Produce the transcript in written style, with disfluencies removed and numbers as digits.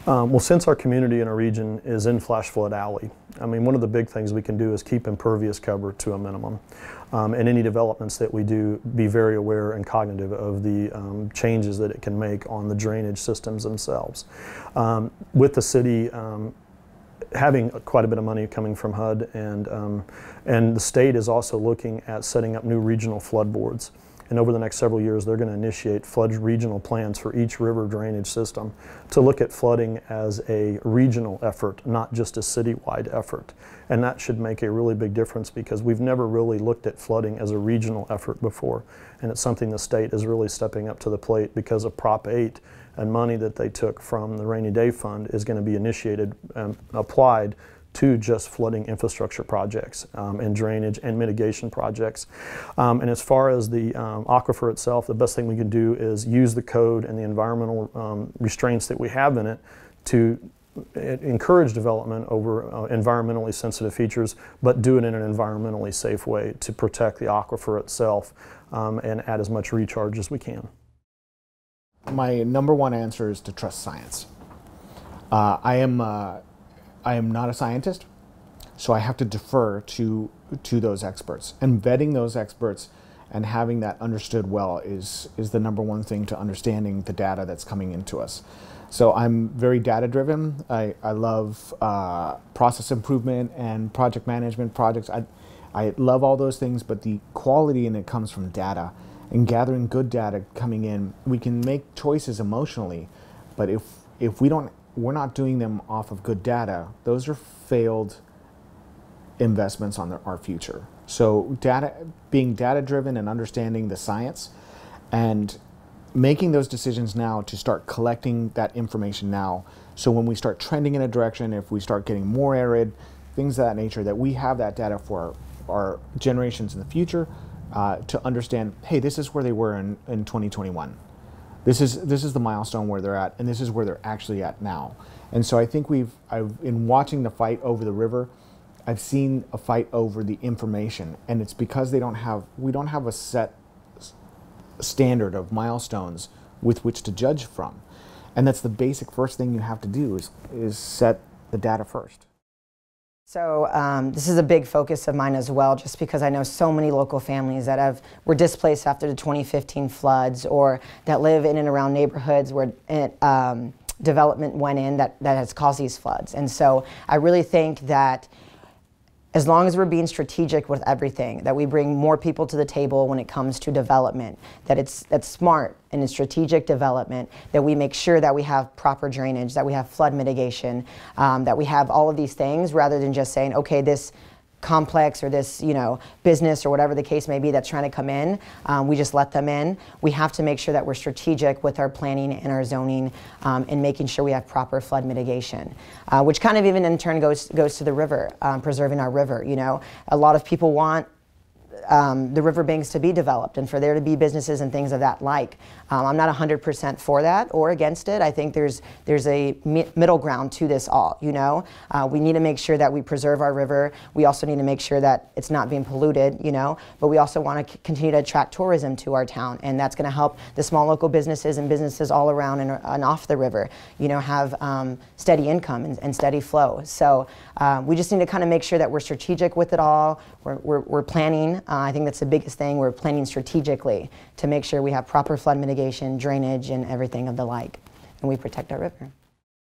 Well, since our community and our region is in flash flood alley, I mean, one of the big things we can do is keep impervious cover to a minimum. And any developments that we do, be very aware and cognitive of the changes that it can make on the drainage systems themselves. With the city having quite a bit of money coming from HUD, and the state is also looking at setting up new regional flood boards. And over the next several years, they're going to initiate flood regional plans for each river drainage system to look at flooding as a regional effort, not just a citywide effort. And that should make a really big difference, because we've never really looked at flooding as a regional effort before. And it's something the state is really stepping up to the plate, because of Prop 8 and money that they took from the Rainy Day Fund is going to be initiated and applied to just flooding infrastructure projects and drainage and mitigation projects. And as far as the aquifer itself, the best thing we can do is use the code and the environmental restraints that we have in it to encourage development over environmentally sensitive features, but do it in an environmentally safe way to protect the aquifer itself and add as much recharge as we can. My number one answer is to trust science. I am not a scientist, so I have to defer to those experts. And vetting those experts and having that understood well is the number one thing to understanding the data that's coming into us. So I'm very data driven. I love process improvement and project management projects. I love all those things, but the quality in it comes from data. And gathering good data coming in, we can make choices emotionally, but if we're not doing them off of good data, those are failed investments on our future. So being data driven and understanding the science and making those decisions now to start collecting that information now. So when we start trending in a direction, if we start getting more arid, things of that nature, that we have that data for our generations in the future to understand, hey, this is where they were in 2021. This is the milestone where they're at, and this is where they're actually at now. And so I think in watching the fight over the river, I've seen a fight over the information, and it's because we don't have a set standard of milestones with which to judge from. And that's the basic first thing you have to do is set the data first. So this is a big focus of mine as well, just because I know so many local families that were displaced after the 2015 floods, or that live in and around neighborhoods where development went in that has caused these floods. And so I really think that as long as we're being strategic with everything, that we bring more people to the table when it comes to development, that's smart and in strategic development, that we make sure that we have proper drainage, that we have flood mitigation, that we have all of these things, rather than just saying, okay, this complex or this business or whatever the case may be that's trying to come in, we just let them in. We have to make sure that we're strategic with our planning and our zoning and making sure we have proper flood mitigation, which kind of even in turn goes to the river, preserving our river. A lot of people want the riverbanks to be developed and for there to be businesses and things of that like. I'm not 100% for that or against it. I think there's a middle ground to this all, We need to make sure that we preserve our river. We also need to make sure that it's not being polluted, but we also want to continue to attract tourism to our town, and that's going to help the small local businesses and businesses all around and off the river, have steady income and steady flow. So we just need to kind of make sure that we're strategic with it all. We're planning. I think that's the biggest thing. We're planning strategically to make sure we have proper flood mitigation, drainage, and everything of the like, and we protect our river.